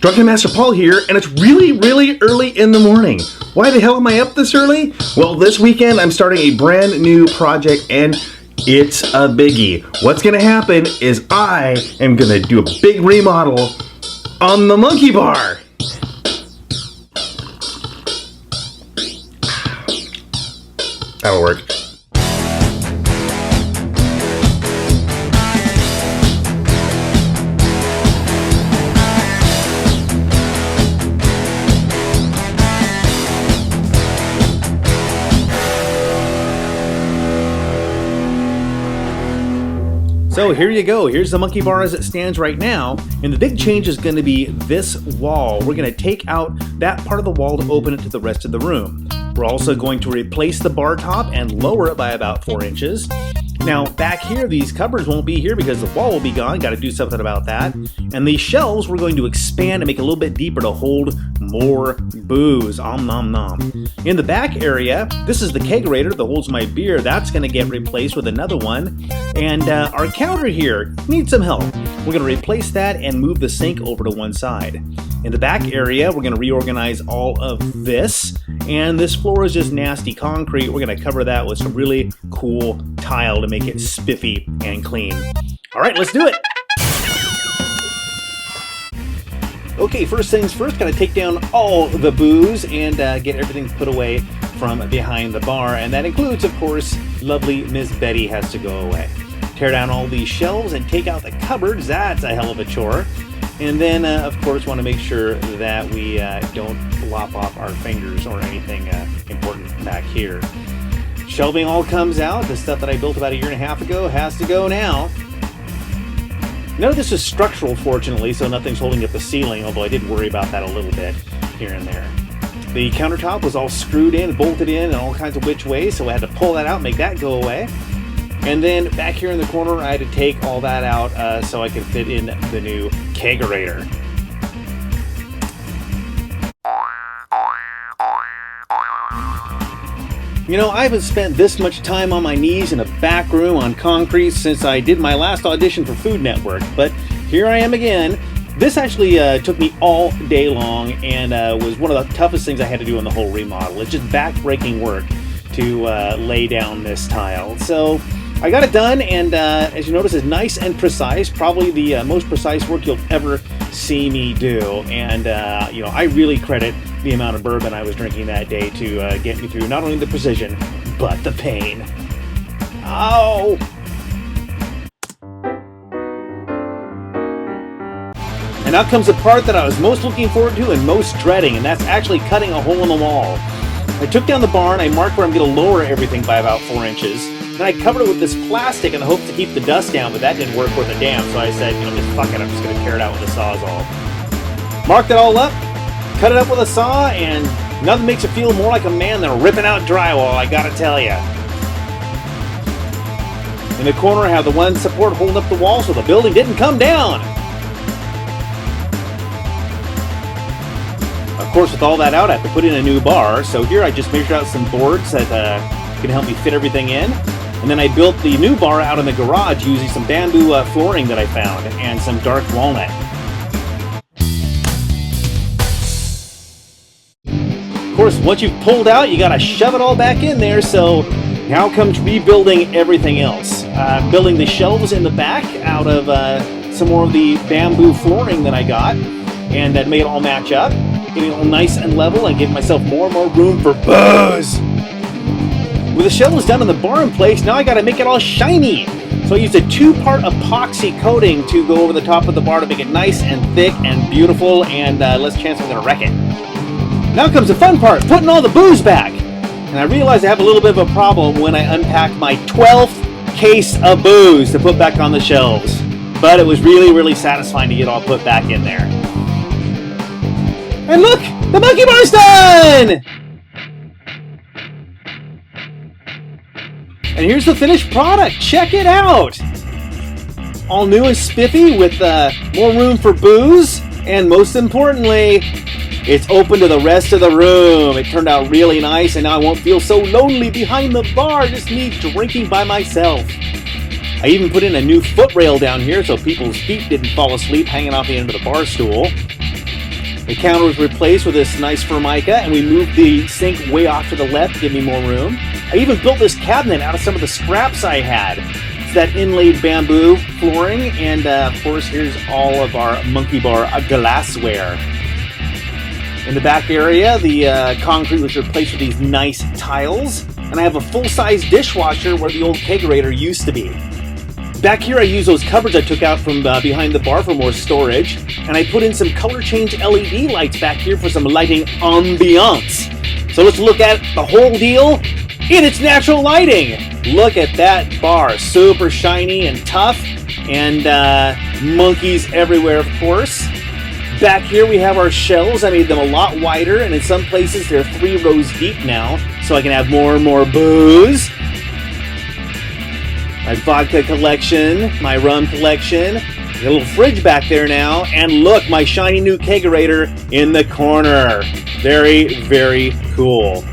Drunken Master Paul here, and it's really early in the morning. Why the hell am I up this early? Well, this weekend I'm starting a brand new project, and it's a biggie. What's gonna happen is I am gonna do a big remodel on the Monkey Bar. That'll work. So here you go. Here's the Monkey Bar as it stands right now. And the big change is going to be this wall. We're going to take out that part of the wall to open it to the rest of the room. We're also going to replace the bar top and lower it by about 4 inches. Now back here, these cupboards won't be here because the wall will be gone. Got to do something about that. And these shelves we're going to expand and make a little bit deeper to hold more booze. Om nom nom. In the back area, this is the kegerator that holds my beer. That's going to get replaced with another one. And our counter here needs some help. We're going to replace that and move the sink over to one side. In the back area, we're going to reorganize all of this. And this floor is just nasty concrete. We're going to cover that with some really cool tile to make it spiffy and clean. All right, let's do it. Okay, first things first, gotta take down all the booze and get everything put away from behind the bar. And that includes, of course, lovely Miss Betty has to go away. Tear down all these shelves and take out the cupboards. That's a hell of a chore. And then, of course, want to make sure that we don't lop off our fingers or anything important back here. Shelving all comes out. The stuff that I built about 1.5 years ago has to go now. None of this is structural, fortunately, so nothing's holding up the ceiling, although I did worry about that a little bit here and there. The countertop was all screwed in, bolted in all kinds of which ways, so I had to pull that out, make that go away. And then back here in the corner, I had to take all that out so I could fit in the new kegerator. You know, I haven't spent this much time on my knees in a back room on concrete since I did my last audition for Food Network, but here I am again. This actually took me all day long and was one of the toughest things I had to do in the whole remodel. It's just back-breaking work to lay down this tile. So I got it done, and as you notice, it's nice and precise, probably the most precise work you'll ever see me do. And you know, I really credit the amount of bourbon I was drinking that day to get me through not only the precision, but the pain. Ow! And now comes the part that I was most looking forward to and most dreading, and that's actually cutting a hole in the wall. I took down the bar and I marked where I'm going to lower everything by about 4 inches. Then I covered it with this plastic in the hopes to keep the dust down, but that didn't work worth a damn, so I said, you know, just fuck it, I'm just going to tear it out with a Sawzall. Marked it all up, cut it up with a saw, and nothing makes it feel more like a man than ripping out drywall, I gotta tell ya. In the corner, I have the one support holding up the wall so the building didn't come down. Of course, with all that out, I have to put in a new bar, so here I just measured out some boards that can help me fit everything in. And then I built the new bar out in the garage using some bamboo flooring that I found and some dark walnut. Of course, once you've pulled out, you gotta shove it all back in there, so now comes rebuilding everything else. Building the shelves in the back out of some more of the bamboo flooring that I got, and that made it all match up, getting it all nice and level and giving myself more and more room for buzz. With the shelves done and the bar in place, now I gotta make it all shiny. So I used a 2-part epoxy coating to go over the top of the bar to make it nice and thick and beautiful, and less chance I'm gonna wreck it. Now comes the fun part, putting all the booze back. And I realized I have a little bit of a problem when I unpacked my 12th case of booze to put back on the shelves. But it was really satisfying to get all put back in there. And look, the Monkey Bar's done! And here's the finished product, check it out! All new and spiffy with more room for booze, and most importantly, it's open to the rest of the room. It turned out really nice, and now I won't feel so lonely behind the bar, just me drinking by myself. I even put in a new footrail down here so people's feet didn't fall asleep hanging off the end of the bar stool. The counter was replaced with this nice Formica, and we moved the sink way off to the left to give me more room. I even built this cabinet out of some of the scraps I had. It's that inlaid bamboo flooring, and of course, here's all of our Monkey Bar glassware. In the back area, the concrete was replaced with these nice tiles, and I have a full-size dishwasher where the old kegerator used to be. Back here, I use those cupboards I took out from behind the bar for more storage, and I put in some color change LED lights back here for some lighting ambiance. So let's look at the whole deal in its natural lighting. Look at that bar, super shiny and tough, and monkeys everywhere, of course. Back here we have our shelves. I made them a lot wider, and in some places they're 3 rows deep now, so I can have more and more booze. My vodka collection, my rum collection. Got a little fridge back there now, and look, my shiny new kegerator in the corner. Very, very cool.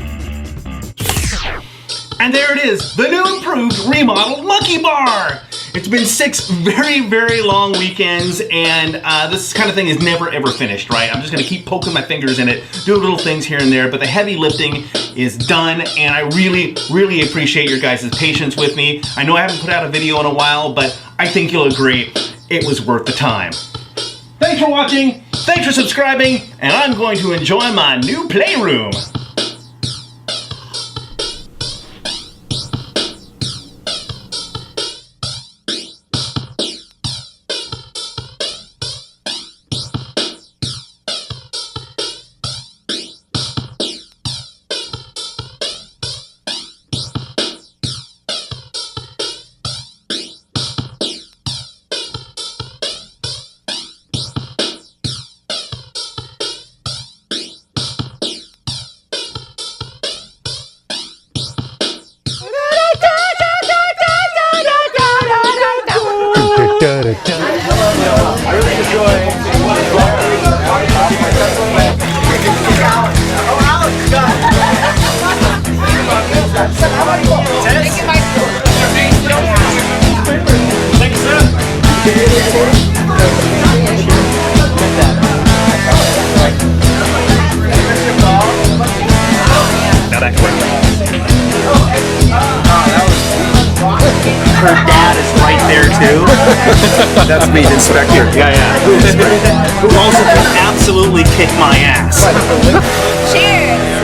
And there it is, the new improved remodeled Monkey Bar. It's been 6 very, very long weekends, and this kind of thing is never ever finished, right? I'm just gonna keep poking my fingers in it, do little things here and there, but the heavy lifting is done, and I really, really appreciate your guys' patience with me. I know I haven't put out a video in a while, but I think you'll agree it was worth the time. Thanks for watching, thanks for subscribing, and I'm going to enjoy my new playroom. I really enjoy. Her dad is right there too. That's me, the inspector. Who also can absolutely kick my ass. Cheers!